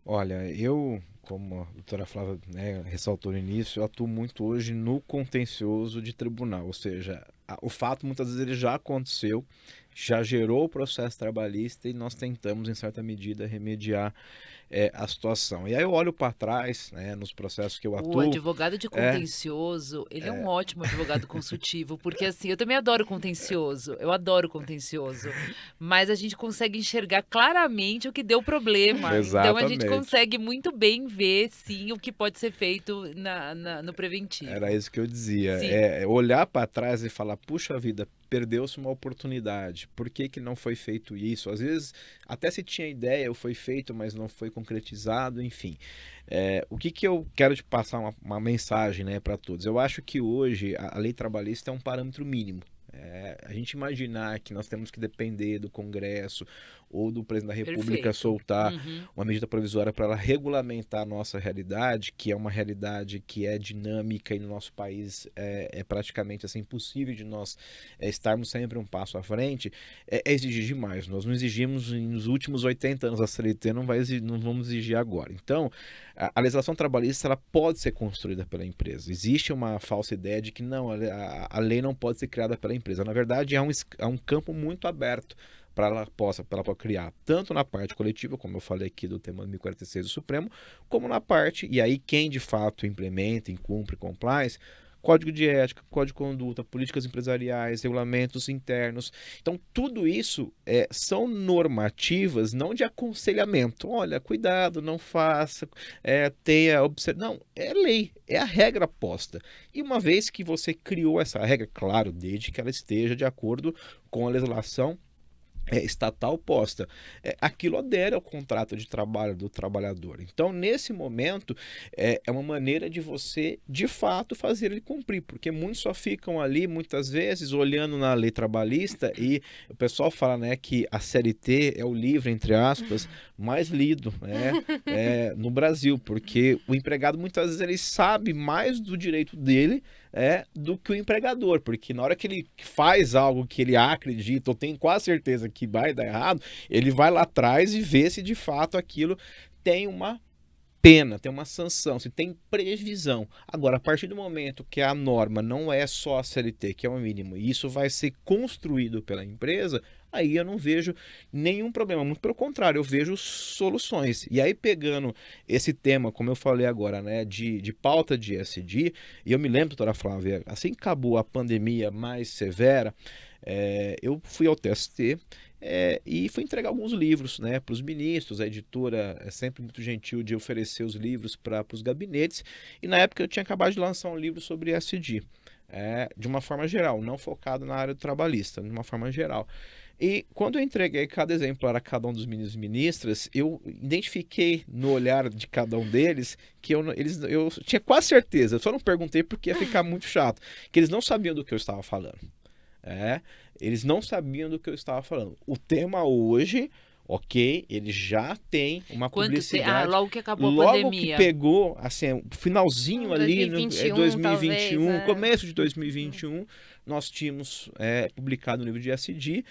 Olha, eu, como a doutora Flávia, né, ressaltou no início, eu atuo muito hoje no contencioso de tribunal, ou seja, o fato muitas vezes ele já aconteceu, já gerou o processo trabalhista e nós tentamos, em certa medida, remediar a situação. E aí eu olho para trás, né, nos processos que eu O atuo, advogado de é, contencioso, ele é um ótimo advogado consultivo, porque assim, eu também adoro contencioso, eu adoro contencioso, mas a gente consegue enxergar claramente o que deu problema, então a gente exatamente. consegue muito bem ver, sim, o que pode ser feito no Era preventivo. isso que eu dizia. Sim, É olhar para trás e falar, puxa vida, perdeu-se uma oportunidade. Por que que não foi feito isso? Às vezes, até se tinha ideia, ou foi feito, mas não foi concretizado, enfim. O que que eu quero te passar uma mensagem, né, para todos? Eu acho que hoje a lei trabalhista é um parâmetro mínimo. A gente imaginar que nós temos que depender do Congresso ou do presidente da República perfeito. soltar Uhum. uma medida provisória para ela regulamentar a nossa realidade, que é uma realidade que é dinâmica e no nosso país é praticamente assim, impossível de nós estarmos sempre um passo à frente, é exigir demais. Nós não exigimos nos últimos 80 anos a CLT, não vamos exigir agora. Então, a legislação trabalhista ela pode ser construída pela empresa. Existe uma falsa ideia de que não, a lei não pode ser criada pela empresa. Na verdade, é um campo muito aberto para ela criar, tanto na parte coletiva, como eu falei aqui do tema 1046 do Supremo, como na parte, e aí quem de fato implementa, cumpre, compliance, código de ética, código de conduta, políticas empresariais, regulamentos internos. Então, tudo isso são normativas, não de aconselhamento. Olha, cuidado, não faça, tenha, observe. Não, é lei, é a regra posta. E uma vez que você criou essa regra, claro, desde que ela esteja de acordo com a legislação estatal posta, aquilo adere ao contrato de trabalho do trabalhador. Então, nesse momento, é uma maneira de você, de fato, fazer ele cumprir, porque muitos só ficam ali, muitas vezes, olhando na lei trabalhista e o pessoal fala, né, que a CLT é o livro, entre aspas, mais lido, né, no Brasil, porque o empregado, muitas vezes, ele sabe mais do direito dele do que o empregador, porque na hora que ele faz algo que ele acredita ou tem quase certeza que vai dar errado, ele vai lá atrás e vê se de fato aquilo tem uma pena, tem uma sanção, se tem previsão. Agora, a partir do momento que a norma não é só a CLT, que é o mínimo, e isso vai ser construído pela empresa, aí eu não vejo nenhum problema. Muito pelo contrário, eu vejo soluções. E aí, pegando esse tema, como eu falei agora, né, de pauta de ESG, e eu me lembro, doutora Flávia, assim que acabou a pandemia mais severa, eu fui ao TST e fui entregar alguns livros, né, para os ministros. A editora é sempre muito gentil de oferecer os livros para os gabinetes. E na época eu tinha acabado de lançar um livro sobre ESG, de uma forma geral, não focado na área do trabalhista, de uma forma geral. E quando eu entreguei cada exemplar a cada um dos ministros e ministras, eu identifiquei no olhar de cada um deles que eu tinha quase certeza, eu só não perguntei porque ia ficar muito chato, que eles não sabiam do que eu estava falando. É, eles não sabiam do que eu estava falando. O tema hoje, ok, ele já tem uma publicidade. Logo que acabou a Logo que pandemia. pegou, assim, o finalzinho ali, no 2021, talvez, 2021, né? começo de 2021, nós tínhamos publicado o livro de SD,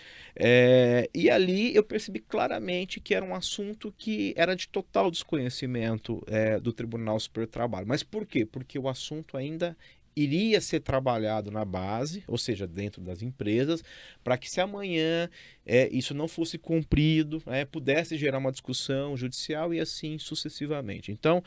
e ali eu percebi claramente que era um assunto que era de total desconhecimento do Tribunal Superior do Trabalho. Mas por quê? Porque o assunto ainda iria ser trabalhado na base, ou seja, dentro das empresas, para que se amanhã isso não fosse cumprido, pudesse gerar uma discussão judicial e assim sucessivamente. Então,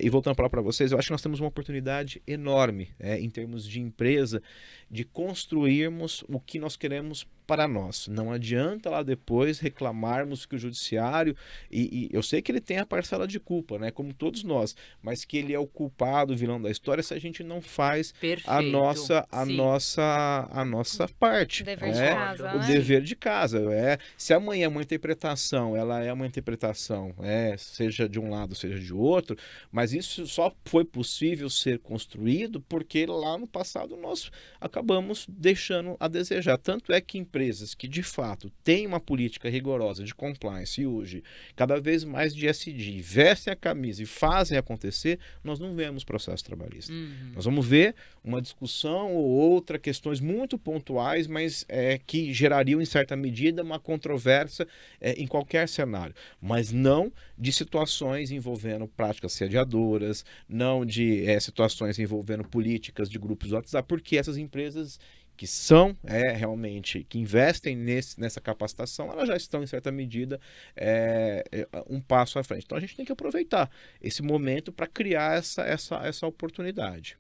e voltando a falar para vocês, eu acho que nós temos uma oportunidade enorme em termos de empresa, de construirmos o que nós queremos para nós. Não adianta lá depois reclamarmos que o judiciário, e eu sei que ele tem a parcela de culpa, né, como todos nós, mas que ele é o culpado, o vilão da história, se a gente não faz a Perfeito. nossa a Sim, nossa a nossa parte, Dever de concordo. casa, o né? Sim. dever de casa. Se amanhã uma interpretação, ela é uma interpretação, seja de um lado, seja de outro, mas isso só foi possível ser construído porque lá no passado nós acabamos deixando a desejar. Tanto é que empresas que de fato têm uma política rigorosa de compliance e hoje cada vez mais de SD, vestem a camisa e fazem acontecer, nós não vemos processo trabalhista. Uhum. Nós vamos ver uma discussão ou outra, questões muito pontuais, mas que gerariam, em certa medida, uma controvérsia em qualquer cenário, mas não de situações envolvendo práticas sediadoras, não de situações envolvendo políticas de grupos do WhatsApp, porque essas empresas que são realmente, que investem nessa capacitação, elas já estão, em certa medida, um passo à frente. Então a gente tem que aproveitar esse momento para criar essa oportunidade.